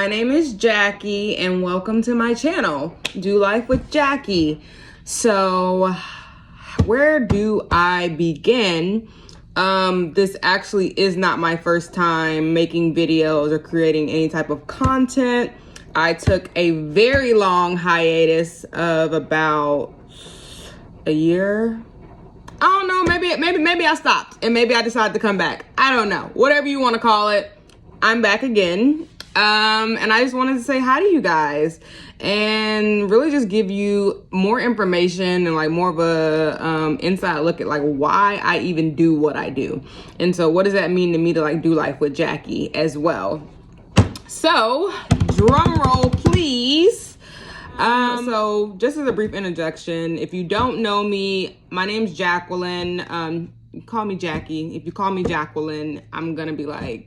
name is Jackie and welcome to my channel, Do Life with Jackie. So, where do I begin? This actually is not my first time making videos or creating any type of content. I took a very long hiatus of about a year. I don't know, maybe I stopped and maybe I decided to come back. I don't know. Whatever you want to call it, I'm back again. And I just wanted to say hi to you guys and really just give you more information and like more of a inside look at like why I even do what I do. And so what does that mean to me to like do life with Jackie as well? So drum roll, please. So just as a brief introduction, if you don't know me, my name's Jacqueline. You call me Jackie. If you call me Jacqueline, I'm gonna be like,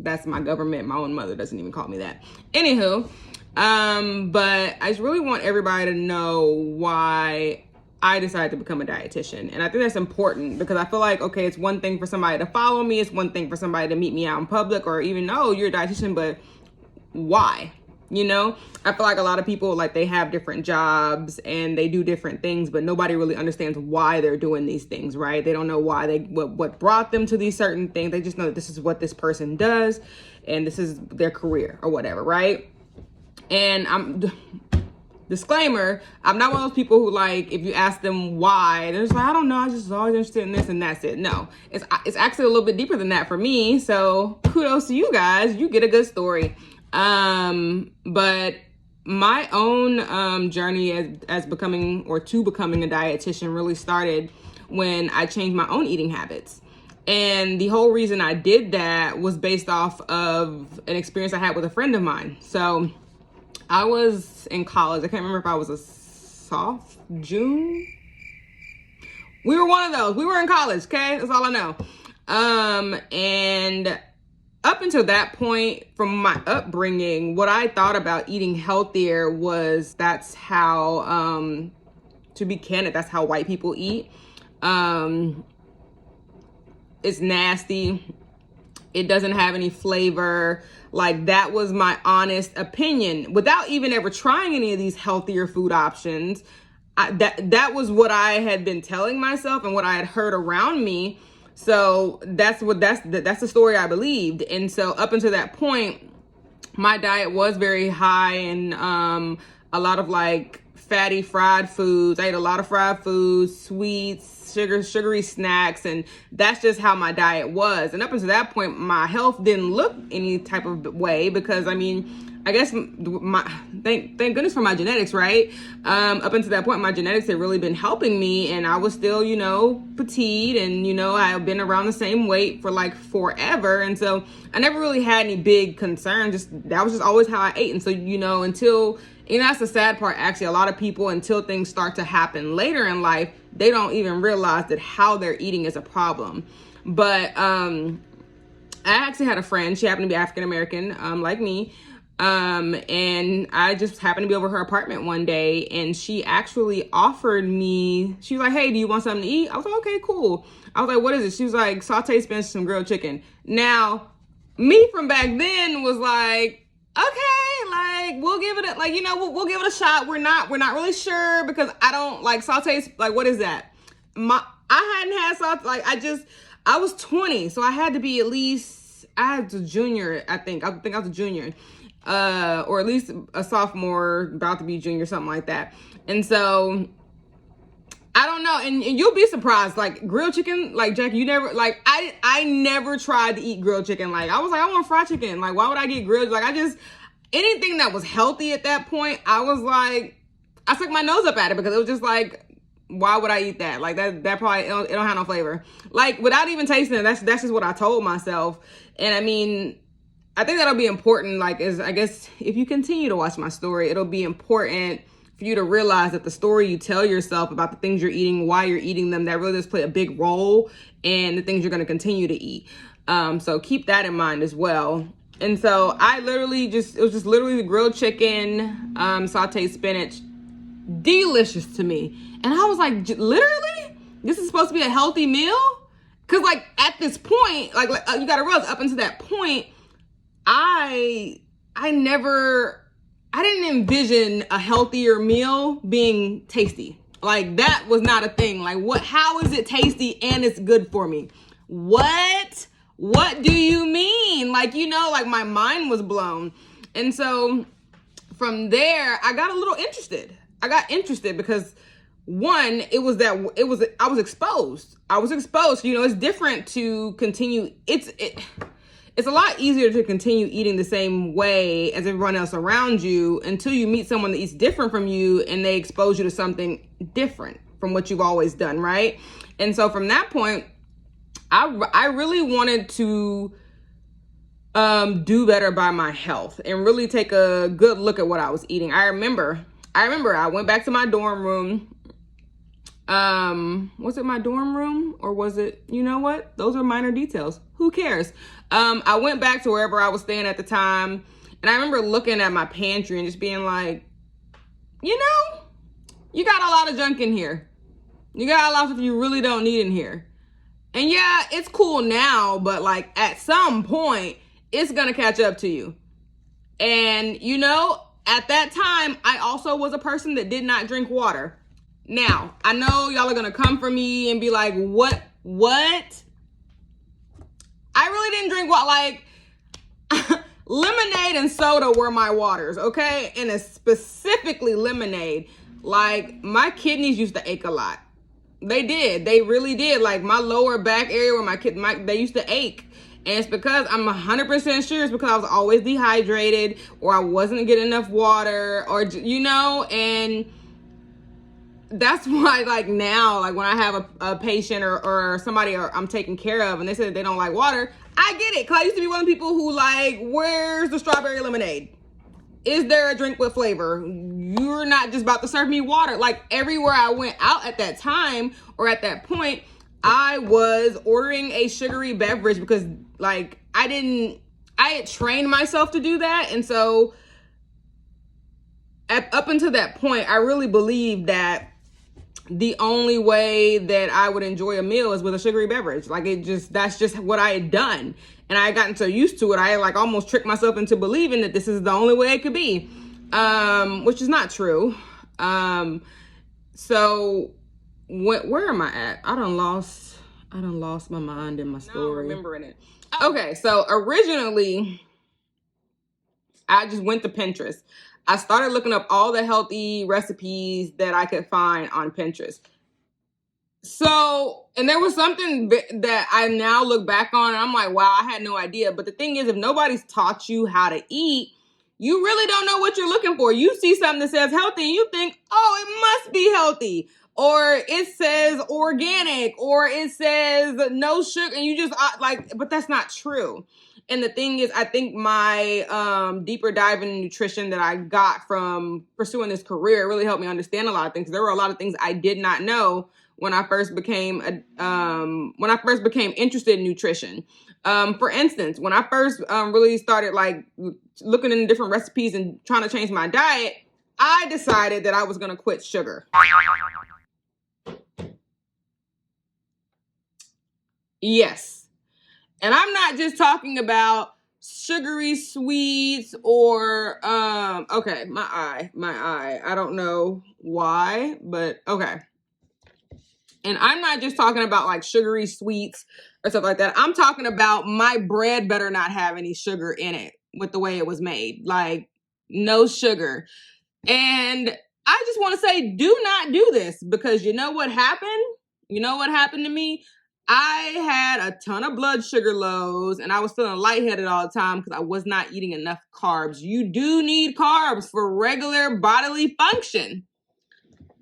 that's my government. My own mother doesn't even call me that. Anywho, but I just really want everybody to know why I decided to become a dietitian. And I think that's important because I feel like, okay, it's one thing for somebody to follow me. It's one thing for somebody to meet me out in public or even, oh, you're a dietitian, but why? You know, I feel like a lot of people, like they have different jobs and they do different things, but nobody really understands why they're doing these things, right? They don't know why what brought them to these certain things. They just know that this is what this person does and this is their career or whatever, right? And disclaimer, I'm not one of those people who like, if you ask them why, they're just like, I don't know, I just always interested in this and that's it. No, it's actually a little bit deeper than that for me. So kudos to you guys, you get a good story. But my own journey as becoming or to becoming a dietitian really started when I changed my own eating habits. And the whole reason I did that was based off of an experience I had with a friend of mine. So I was in college. I can't remember if I was June. We were one of those. We were in college, okay? That's all I know. And up until that point, from my upbringing, what I thought about eating healthier was that's how, to be candid, that's how white people eat. It's nasty. It doesn't have any flavor. Like, that was my honest opinion. Without even ever trying any of these healthier food options, that was what I had been telling myself and what I had heard around me. So that's the story I believed. And so up until that point, my diet was very high in a lot of like fatty fried foods. I ate a lot of fried foods, sweets, sugary snacks, and that's just how my diet was. And up until that point, my health didn't look any type of way because, I mean, I guess thank goodness for my genetics, right? Up until that point, my genetics had really been helping me, and I was still, you know, petite, and, you know, I had been around the same weight for like forever. And so I never really had any big concerns. That was just always how I ate. And so, you know, until, you know, that's the sad part, actually. A lot of people, until things start to happen later in life, they don't even realize that how they're eating is a problem. But I actually had a friend. She happened to be African-American, like me. And I just happened to be over her apartment one day, and she actually offered me, she was like, hey, do you want something to eat? I was like, okay, cool. I was like, what is it? She was like, sauteed spinach, some grilled chicken. Now, me from back then was like, okay, like, we'll give it a, like, you know, we'll give it a shot. We're not really sure because I don't like sauteed, like, what is that? I hadn't had saute, like, I was 20, so I had to be at least, I was a junior, I think I was a junior. Or at least a sophomore, about to be junior, something like that. And so, I don't know, and you'll be surprised, like, grilled chicken, like, Jackie, you never, like, I never tried to eat grilled chicken. Like, I was like, I want fried chicken. Like, why would I get grilled? Like, anything that was healthy at that point, I was like, I stuck my nose up at it because it was just like, why would I eat that? Like, that probably, it don't have no flavor. Like, without even tasting it, that's just what I told myself. And I mean, I think that'll be important, like, I guess if you continue to watch my story, it'll be important for you to realize that the story you tell yourself about the things you're eating, why you're eating them, that really does play a big role in the things you're going to continue to eat. So keep that in mind as well. And so I literally it was just literally the grilled chicken, sauteed spinach, delicious to me. And I was like, literally? This is supposed to be a healthy meal? Because, like, at this point, like you got to realize, up until that point, I I didn't envision a healthier meal being tasty. Like, that was not a thing. Like, how is it tasty and it's good for me? What do you mean? Like, like, my mind was blown. And so from there, I got a little interested. I got interested because, one, I was exposed. It's different to continue. It's a lot easier to continue eating the same way as everyone else around you until you meet someone that eats different from you and they expose you to something different from what you've always done, right? And so from that point, I really wanted to do better by my health and really take a good look at what I was eating. I remember I went back to my dorm room. Was it my dorm room or was it, you know what? Those are minor details. Who cares? I went back to wherever I was staying at the time, and I remember looking at my pantry and just being like, you got a lot of junk in here. You got a lot of stuff you really don't need in here. And yeah, it's cool now, but like at some point, it's gonna catch up to you. And at that time, I also was a person that did not drink water. Now, I know y'all are gonna come for me and be like, what? I really didn't drink water. Like, lemonade and soda were my waters, okay? And it's specifically lemonade. Like, my kidneys used to ache a lot. They did. They really did. Like, my lower back area where they used to ache. And it's because I'm 100% sure it's because I was always dehydrated or I wasn't getting enough water or, and that's why, like, now, like, when I have a patient or somebody I'm taking care of and they say that they don't like water, I get it. Because I used to be one of the people who, like, where's the strawberry lemonade? Is there a drink with flavor? You're not just about to serve me water. Like, everywhere I went out at that time or at that point, I was ordering a sugary beverage because, like, I had trained myself to do that. And so up until that point, I really believed that the only way that I would enjoy a meal is with a sugary beverage. Like, that's just what I had done. And I had gotten so used to it, I like almost tricked myself into believing that this is the only way it could be, which is not true. So where am I at? I done lost my mind in my story. No, remembering it. Okay, so originally, I just went to Pinterest. I started looking up all the healthy recipes that I could find on Pinterest. So, and there was something that I now look back on and I'm like, wow, I had no idea. But the thing is, if nobody's taught you how to eat, you really don't know what you're looking for. You see something that says healthy and you think, oh, it must be healthy. Or it says organic, or it says no sugar. And you just but that's not true. And the thing is, I think my deeper dive in nutrition that I got from pursuing this career really helped me understand a lot of things. There were a lot of things I did not know when I first became interested in nutrition. For instance, when I first really started like looking into different recipes and trying to change my diet, I decided that I was going to quit sugar. Yes. And I'm not just talking about sugary sweets or, okay, my eye. I don't know why, but okay. And I'm not just talking about like sugary sweets or stuff like that. I'm talking about my bread better not have any sugar in it with the way it was made. Like, no sugar. And I just want to say, do not do this, because you know what happened? You know what happened to me? I had a ton of blood sugar lows and I was feeling lightheaded all the time because I was not eating enough carbs. You do need carbs for regular bodily function.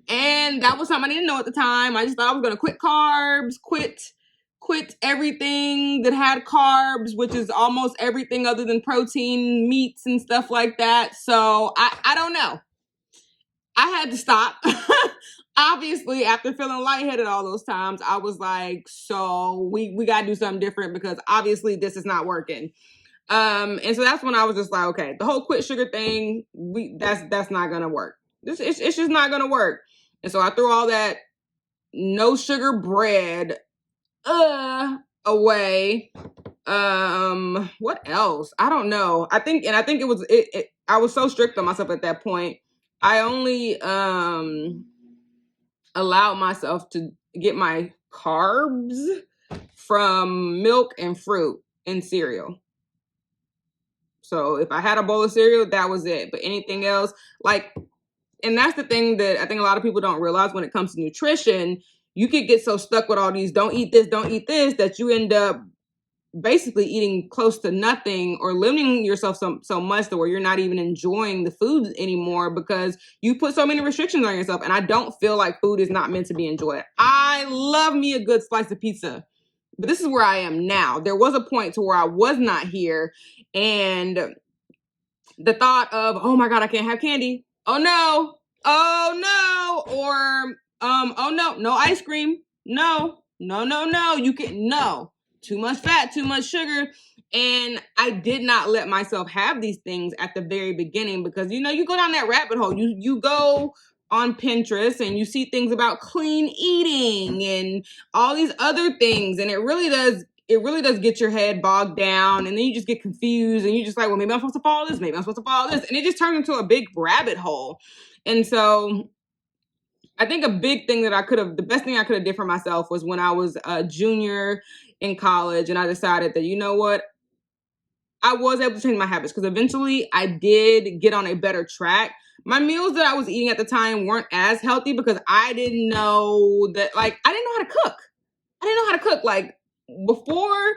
And that was something I didn't know at the time. I just thought I was going to quit carbs, quit everything that had carbs, which is almost everything other than protein, meats and stuff like that. So I don't know. I had to stop. Obviously, after feeling lightheaded all those times, I was like, so we got to do something different because obviously this is not working. And so that's when I was just like, okay, the whole quit sugar thing, that's not going to work. It's just not going to work. And so I threw all that no sugar bread away. What else? I don't know. I think it was I was so strict on myself at that point. I only allowed myself to get my carbs from milk and fruit and cereal. So if I had a bowl of cereal, that was it. But anything else, like, and that's the thing that I think a lot of people don't realize when it comes to nutrition, you could get so stuck with all these don't eat this, that you end up basically eating close to nothing or limiting yourself so much to where you're not even enjoying the food anymore because you put so many restrictions on yourself. And I don't feel like food is not meant to be enjoyed. I love me a good slice of pizza, but this is where I am now. There was a point to where I was not here, and the thought of, oh my God, I can't have candy. Oh no. Or oh no ice cream. No. You can no. Too much fat, too much sugar. And I did not let myself have these things at the very beginning because, you go down that rabbit hole. You go on Pinterest and you see things about clean eating and all these other things. And it really does get your head bogged down, and then you just get confused and you're just like, well, maybe I'm supposed to follow this. Maybe I'm supposed to follow this. And it just turns into a big rabbit hole. And so I think the best thing I could have did for myself was when I was a junior in college, and I decided that, you know what, I was able to change my habits because eventually I did get on a better track. My meals that I was eating at the time weren't as healthy because I didn't know that, like, I didn't know how to cook. Like, before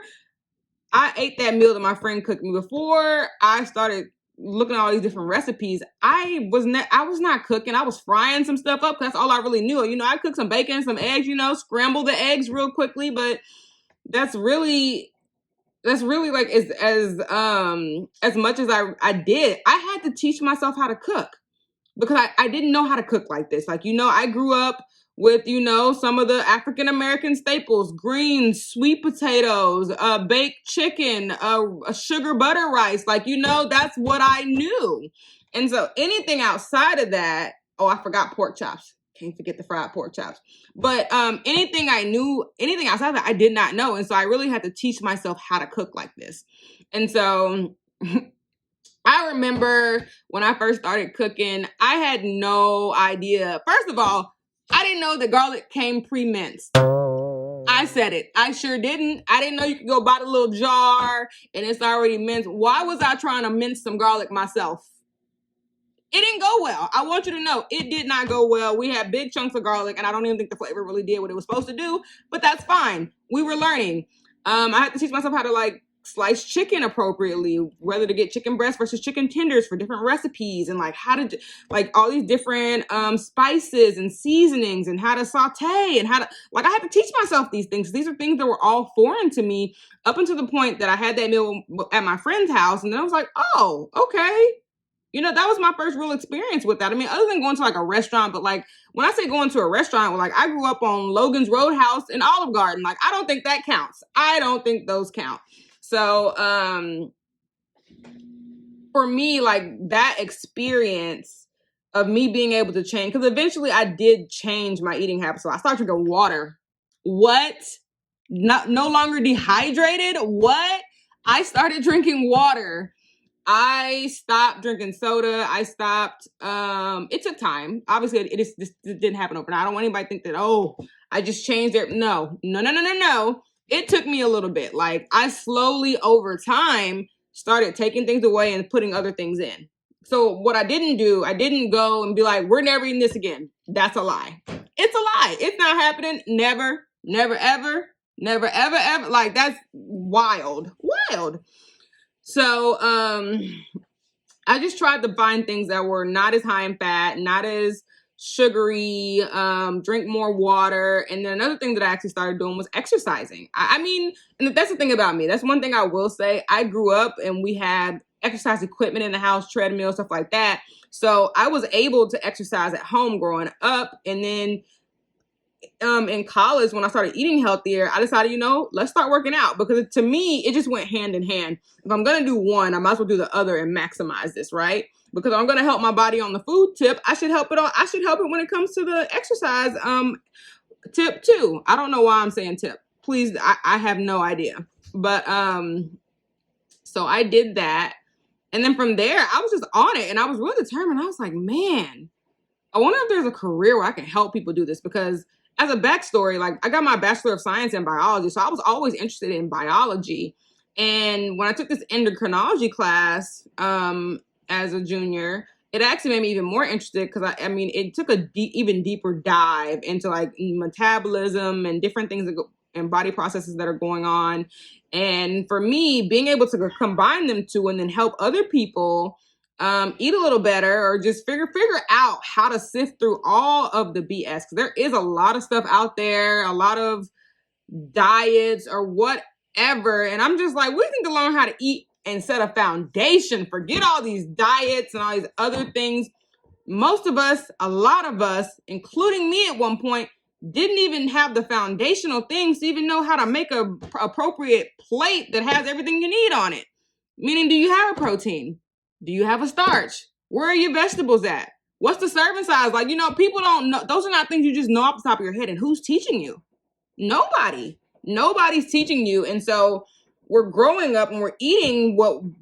I ate that meal that my friend cooked me, before I started looking at all these different recipes, I was not cooking. I was frying some stuff up because that's all I really knew. I cooked some bacon, some eggs, scramble the eggs real quickly, but that's really like as much as I did. I had to teach myself how to cook because I didn't know how to cook like this. Like, I grew up with, some of the African American staples, greens, sweet potatoes, baked chicken, a sugar butter rice. Like, that's what I knew. And so anything outside of that, oh, I forgot pork chops. Can't forget the fried pork chops. But anything outside of that, I did not know. And so I really had to teach myself how to cook like this. And so I remember when I first started cooking, I had no idea. First of all, I didn't know that garlic came pre-minced. I said it. I sure didn't. I didn't know you could go buy the little jar and it's already minced. Why was I trying to mince some garlic myself? It didn't go well. I want you to know it did not go well. We had big chunks of garlic, and I don't even think the flavor really did what it was supposed to do, but that's fine. We were learning. I had to teach myself how to slice chicken appropriately, whether to get chicken breast versus chicken tenders for different recipes, and how to all these different spices and seasonings, and how to saute, and how to I had to teach myself these things. These are things that were all foreign to me up until the point that I had that meal at my friend's house, and then I was like, oh, okay. That was my first real experience with that. I mean, other than going to a restaurant, but when I say going to a restaurant, I grew up on Logan's Roadhouse in Olive Garden. I don't think that counts. I don't think those count. So, for me, that experience of me being able to change, because eventually I did change my eating habits. So I started drinking water. What? No longer dehydrated? What? I started drinking water. I stopped drinking soda. I stopped. It took time. Obviously, this didn't happen overnight. I don't want anybody to think that, oh, I just changed it. No. It took me a little bit. I slowly over time started taking things away and putting other things in. So what I didn't do, I didn't go and be like, we're never eating this again. That's a lie. It's a lie. It's not happening. Never, ever. That's wild. So, I just tried to find things that were not as high in fat, not as sugary, drink more water. And then another thing that I actually started doing was exercising. I mean, and that's the thing about me. That's one thing I will say. I grew up and we had exercise equipment in the house, treadmill, stuff like that. So I was able to exercise at home growing up. And then in college, when I started eating healthier, I decided, let's start working out, because to me, it just went hand in hand. If I'm going to do one, I might as well do the other and maximize this, right? Because I'm going to help my body on the food tip. I should help it when it comes to the exercise tip too. I don't know why I'm saying tip. Please, I have no idea. But so I did that. And then from there, I was just on it and I was really determined. I was like, man, I wonder if there's a career where I can help people do this, because as a backstory, like I got my Bachelor of Science in biology. So I was always interested in biology. And when I took this endocrinology class as a junior, it actually made me even more interested, because I mean, it took a even deeper dive into like metabolism and different things that go, and body processes that are going on. And for me, being able to combine them two and then help other people eat a little better, or just figure out how to sift through all of the BS. There is a lot of stuff out there, a lot of diets or whatever. And I'm just like, we need to learn how to eat and set a foundation. Forget all these diets and all these other things. Most of us, a lot of us, including me at one point, didn't even have the foundational things to even know how to make a appropriate plate that has everything you need on it. Meaning, do you have a protein? Do you have a starch? Where are your vegetables at? What's the serving size? Like, people don't know. Those are not things you just know off the top of your head. And who's teaching you? Nobody. Nobody's teaching you. And so we're growing up and we're eating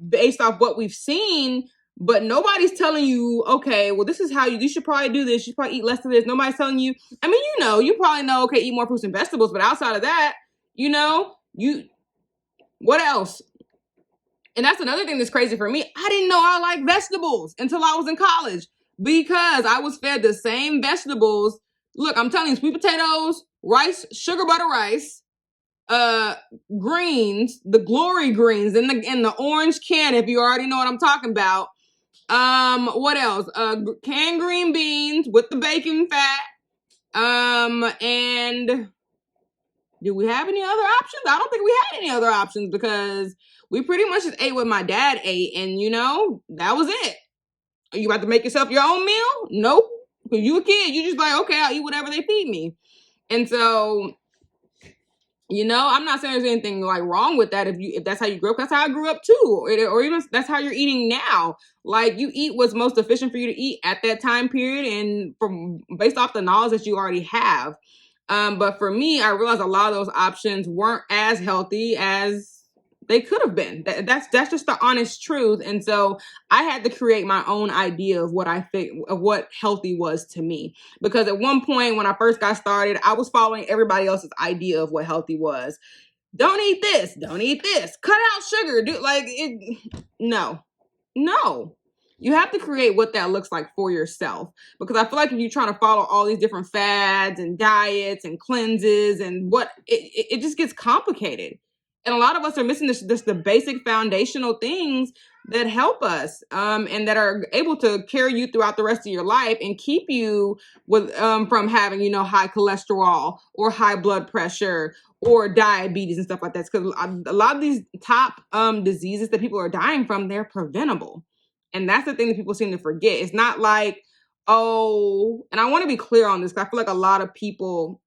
based off what we've seen, but nobody's telling you, okay, well, this is how you should probably do this. You should probably eat less of this. Nobody's telling you. I mean, you probably know, okay, eat more fruits and vegetables, but outside of that, what else? And that's another thing that's crazy for me. I didn't know I like vegetables until I was in college, because I was fed the same vegetables. Look, I'm telling you, sweet potatoes, rice, sugar butter rice, greens, the glory greens in the orange can, if you already know what I'm talking about. What else? Canned green beans with the bacon fat. And do we have any other options? I don't think we had any other options, because we pretty much just ate what my dad ate, and that was it. Are you about to make yourself your own meal? Nope. Because you a kid, you just like, okay, I'll eat whatever they feed me. And so, I'm not saying there's anything like wrong with that. If that's how you grew up, that's how I grew up too. Or even that's how you're eating now. Like, you eat what's most efficient for you to eat at that time period, and based off the knowledge that you already have. But for me, I realized a lot of those options weren't as healthy as they could have been. That's just the honest truth. And so I had to create my own idea of what healthy was to me. Because at one point when I first got started, I was following everybody else's idea of what healthy was. Don't eat this. Don't eat this. Cut out sugar. No. You have to create what that looks like for yourself. Because I feel like if you're trying to follow all these different fads and diets and cleanses and it just gets complicated. And a lot of us are missing the basic foundational things that help us and that are able to carry you throughout the rest of your life and keep you from having, high cholesterol or high blood pressure or diabetes and stuff like that. Because a lot of these top diseases that people are dying from, they're preventable. And that's the thing that people seem to forget. It's not like, and I want to be clear on this, because I feel like a lot of people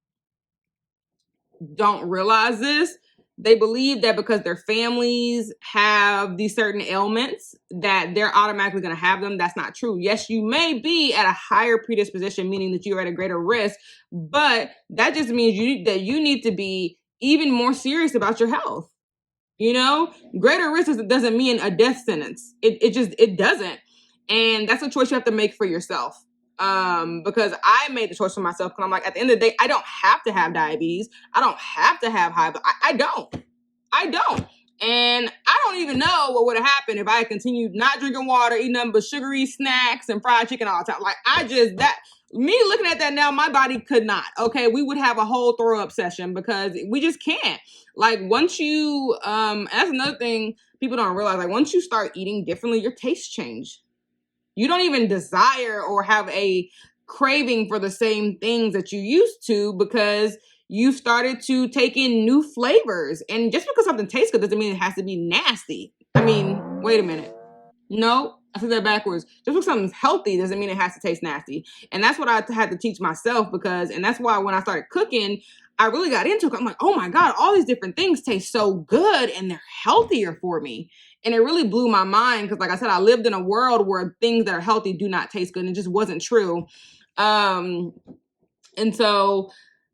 don't realize this. They believe that because their families have these certain ailments that they're automatically going to have them. That's not true. Yes, you may be at a higher predisposition, meaning that you're at a greater risk, but that just means that you need to be even more serious about your health. Greater risk doesn't mean a death sentence. It doesn't. And that's a choice you have to make for yourself. Because I made the choice for myself, because I'm like, at the end of the day, I don't have to have diabetes. I don't have to have high blood. I don't. And I don't even know what would have happened if I had continued not drinking water, eating nothing but sugary snacks and fried chicken all the time. Like, me looking at that now, my body could not. Okay, we would have a whole throw up session, because we just can't. Like, once you, that's another thing people don't realize. Like, once you start eating differently, your tastes change. You don't even desire or have a craving for the same things that you used to, because you've started to take in new flavors. And just because something tastes good doesn't mean it has to be nasty. I mean, wait a minute. No, I said that backwards. Just because something's healthy doesn't mean it has to taste nasty. And that's what I had to teach myself, and that's why when I started cooking, I really got into it. I'm like, oh my God, all these different things taste so good and they're healthier for me. And it really blew my mind, because like I said, I lived in a world where things that are healthy do not taste good, and it just wasn't true. And so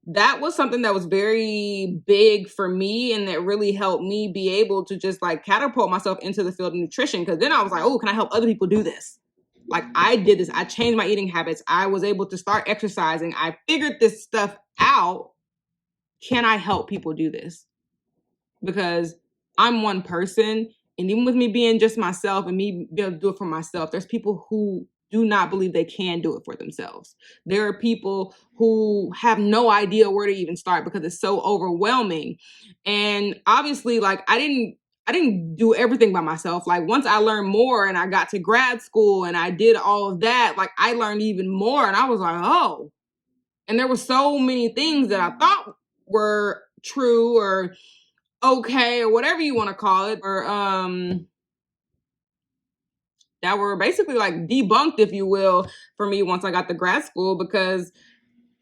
that was something that was very big for me, and that really helped me be able to just like catapult myself into the field of nutrition. Because then I was like, oh, can I help other people do this? Like, I did this. I changed my eating habits. I was able to start exercising. I figured this stuff out. Can I help people do this? Because I'm one person, and even with me being just myself and me being able to do it for myself, there's people who do not believe they can do it for themselves. There are people who have no idea where to even start because it's so overwhelming. And obviously, like, I didn't do everything by myself. Like, once I learned more and I got to grad school and I did all of that, like, I learned even more, and I was like, oh. And there were so many things that I thought were true or okay or whatever you want to call it, or that were basically like debunked, if you will, for me once I got to grad school. Because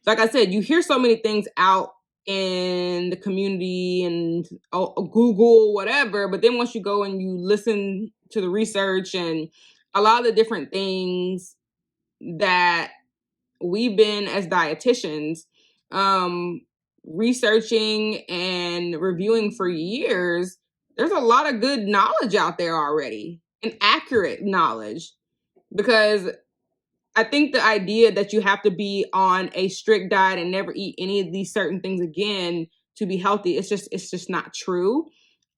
like I said, you hear so many things out in the community and Google, whatever, but then once you go and you listen to the research and a lot of the different things that we've been as dietitians researching and reviewing for years, there's a lot of good knowledge out there already, and accurate knowledge. Because I think the idea that you have to be on a strict diet and never eat any of these certain things again to be healthy, it's just not true.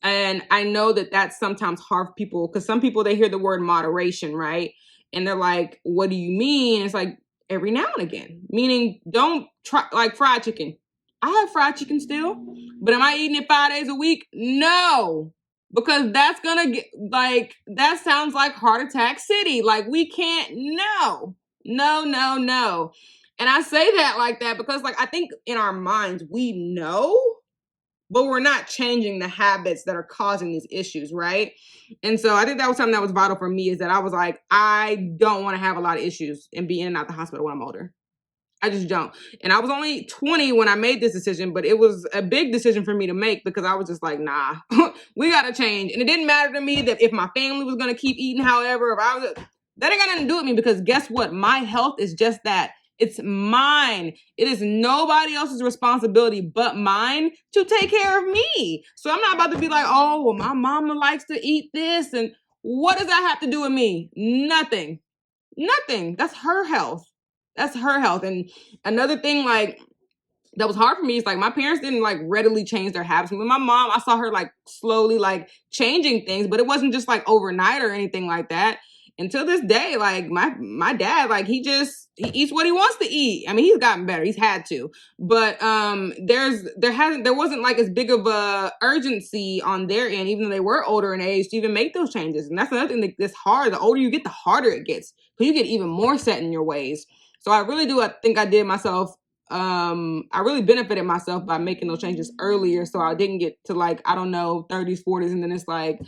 And I know that that's sometimes hard for people, because some people, they hear the word moderation, right? And they're like, what do you mean? It's like, every now and again, meaning don't try, like fried chicken. I have fried chicken still, but am I eating it 5 days a week? No, because that's gonna get, like, that sounds like heart attack city. Like, we can't, no. And I say that like that because, like, I think in our minds we know, but we're not changing the habits that are causing these issues, right? And so I think that was something that was vital for me, is that I was like, I don't want to have a lot of issues and be in and out the hospital when I'm older. I just don't. And I was only 20 when I made this decision, but it was a big decision for me to make, because I was just like, nah, we got to change. And it didn't matter to me that if my family was going to keep eating, however, if I was, that ain't got nothing to do with me, because guess what? My health is just that. It's mine. It is nobody else's responsibility but mine to take care of me. So I'm not about to be like, oh, well, my mama likes to eat this, and what does that have to do with me? Nothing. That's her health. And another thing, like, that was hard for me is, like, my parents didn't like readily change their habits. With my mom, I saw her like slowly like changing things, but it wasn't just like overnight or anything like that. Until this day, like, my dad, like, he eats what he wants to eat. I mean, he's gotten better. He's had to. But there wasn't like as big of a urgency on their end, even though they were older in age, to even make those changes. And that's another thing that's hard. The older you get, the harder it gets. Because you get even more set in your ways. So I really do, I think I did myself, I really benefited myself by making those changes earlier, so I didn't get to, like, I don't know, 30s, 40s, and then it's like,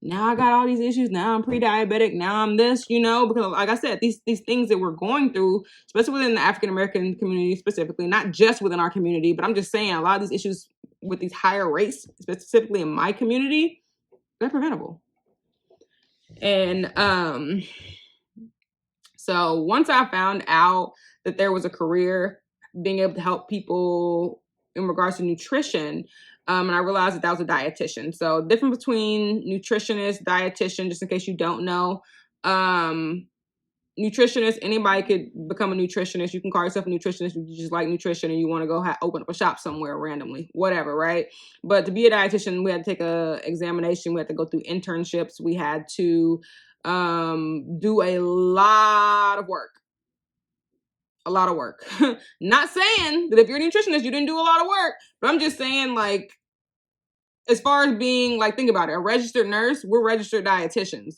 now I got all these issues, now I'm pre-diabetic, now I'm this, because like I said, these things that we're going through, especially within the African American community specifically, not just within our community, but I'm just saying a lot of these issues with these higher rates, specifically in my community, they're preventable. And so once I found out that there was a career being able to help people in regards to nutrition, and I realized that was a dietitian. So difference between nutritionist, dietitian, just in case you don't know. Nutritionist, anybody could become a nutritionist. You can call yourself a nutritionist if you just like nutrition and you want to go open up a shop somewhere randomly, whatever, right? But to be a dietitian, we had to take a examination. We had to go through internships. We had to do a lot of work. Not saying that if you're a nutritionist, you didn't do a lot of work, but I'm just saying, like, as far as being, like, think about it, a registered nurse, we're registered dietitians.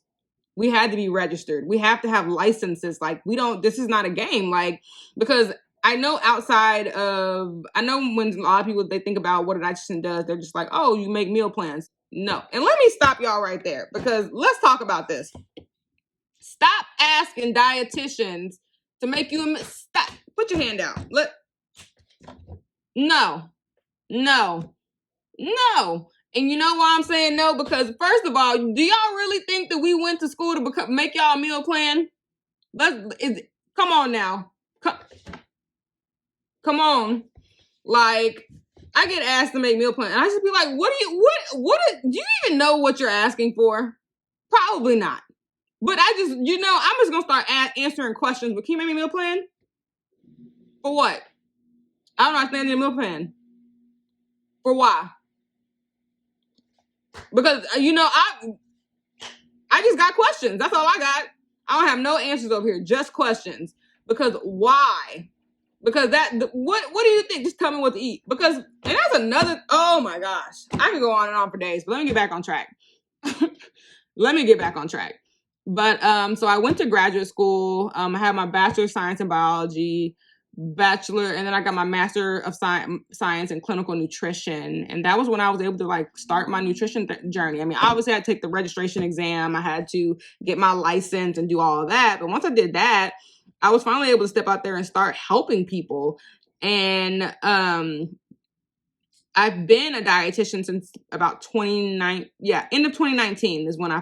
We had to be registered. We have to have licenses. Like, this is not a game. Like, because I know when a lot of people, they think about what a dietitian does, they're just like, oh, you make meal plans. No. And let me stop y'all right there, because let's talk about this. Stop asking dietitians to make you stop. Put your hand out. No. And you know why I'm saying no? Because first of all, do y'all really think that we went to school to make y'all a meal plan? Come on now. Come on. Like, I get asked to make meal plans, and I just be like, do you even know what you're asking for? Probably not. But I'm just gonna start answering questions. But can you make me a meal plan? For what? I don't understand the meal plan. For why? Because I just got questions. That's all I got. I don't have no answers over here, just questions. Because why? Because what do you think? Just tell me what to eat. Because, and that's another, oh my gosh. I can go on and on for days, but let me get back on track. But so I went to graduate school. I had my Bachelor of Science in Biology, Bachelor, and then I got my Master of Science in Clinical Nutrition. And that was when I was able to like start my nutrition journey. I mean, obviously I had to take the registration exam. I had to get my license and do all of that. But once I did that, I was finally able to step out there and start helping people. And I've been a dietitian since about end of 2019 is when I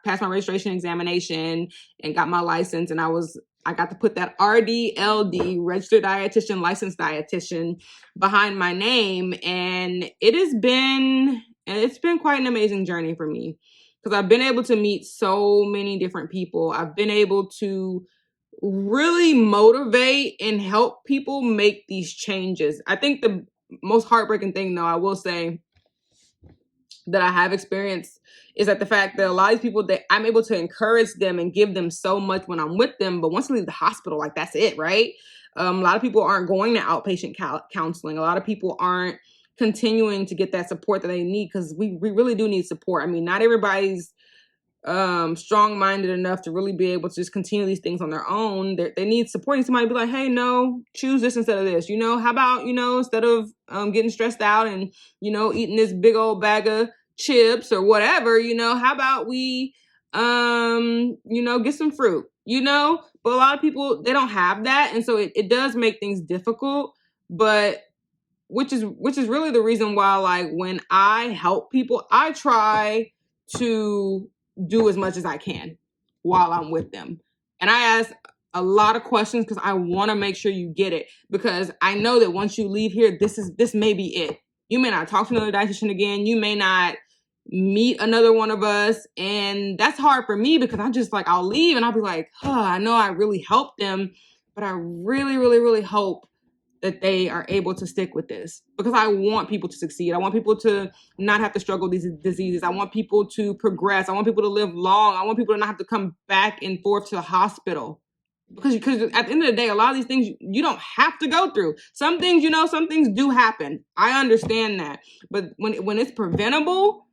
passed my registration examination and got my license, and I got to put that RDLD, registered dietitian, licensed dietitian, behind my name, and it's been quite an amazing journey for me because I've been able to meet so many different people. I've been able to really motivate and help people make these changes. I think the most heartbreaking thing, though, I will say that I have experienced is that the fact that a lot of people that I'm able to encourage them and give them so much when I'm with them, but once they leave the hospital, like that's it, right? A lot of people aren't going to outpatient counseling. A lot of people aren't continuing to get that support that they need because we really do need support. I mean, not everybody's strong-minded enough to really be able to just continue these things on their own. They need supporting somebody to be like, hey, no, choose this instead of this. How about, instead of getting stressed out and, eating this big old bag of chips or whatever, how about we, get some fruit, But a lot of people, they don't have that. And so it does make things difficult, but which is really the reason why, like, when I help people, I try to do as much as I can while I'm with them. And I ask a lot of questions because I want to make sure you get it, because I know that once you leave here, this may be it. You may not talk to another dietitian again. You may not meet another one of us. And that's hard for me because I'm just like, I'll leave and I'll be like, I know I really helped them, but I really, really, really hope that they are able to stick with this, because I want people to succeed. I want people to not have to struggle with these diseases. I want people to progress. I want people to live long. I want people to not have to come back and forth to the hospital, because at the end of the day, a lot of these things you don't have to go through. Some things, some things do happen. I understand that. But when it's preventable,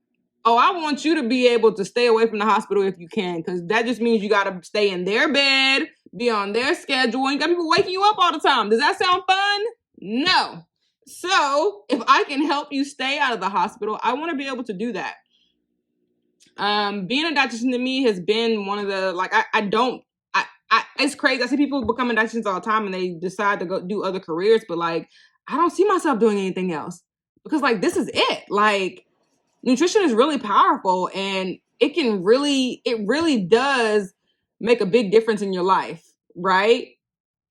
I want you to be able to stay away from the hospital if you can, because that just means you got to stay in their bed, be on their schedule, and you got people waking you up all the time. Does that sound fun? No. So if I can help you stay out of the hospital, I want to be able to do that. Being a dietitian to me has been one of the, like, it's crazy. I see people becoming dietitians all the time and they decide to go do other careers, but like, I don't see myself doing anything else, because like, this is it. Like, nutrition is really powerful, and it really does make a big difference in your life, right?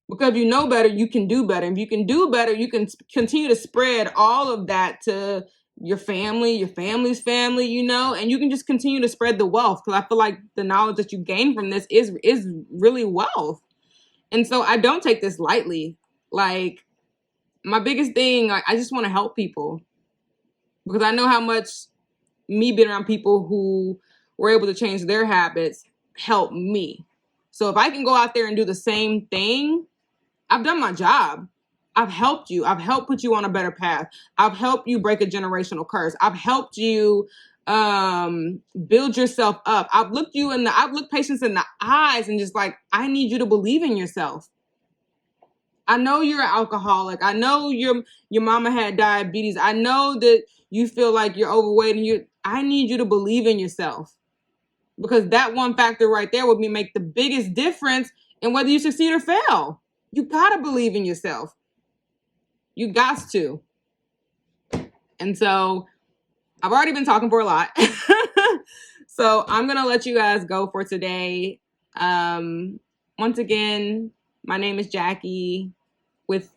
Because if you know better, you can do better. If you can do better, you can continue to spread all of that to your family, your family's family, and you can just continue to spread the wealth, because I feel like the knowledge that you gain from this is really wealth. And so I don't take this lightly. Like, my biggest thing, like, I just want to help people, because I know how much me being around people who were able to change their habits helped me. So if I can go out there and do the same thing, I've done my job. I've helped you. I've helped put you on a better path. I've helped you break a generational curse. I've helped you build yourself up. I've looked patients in the eyes and just like, I need you to believe in yourself. I know you're an alcoholic. I know your mama had diabetes. I know that you feel like you're overweight, and I need you to believe in yourself, because that one factor right there would make the biggest difference in whether you succeed or fail. You gotta believe in yourself. You got to. And so I've already been talking for a lot. So I'm gonna let you guys go for today. Once again, my name is Jackie with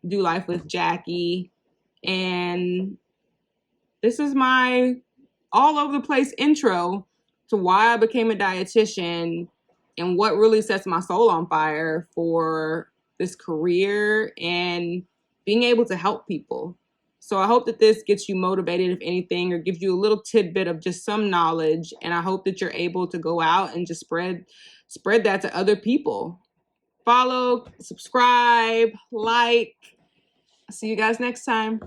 do life with Jackie. And this is my all over the place intro to why I became a dietitian and what really sets my soul on fire for this career and being able to help people. So I hope that this gets you motivated, if anything, or gives you a little tidbit of just some knowledge. And I hope that you're able to go out and just spread that to other people. Follow, subscribe, like. See you guys next time.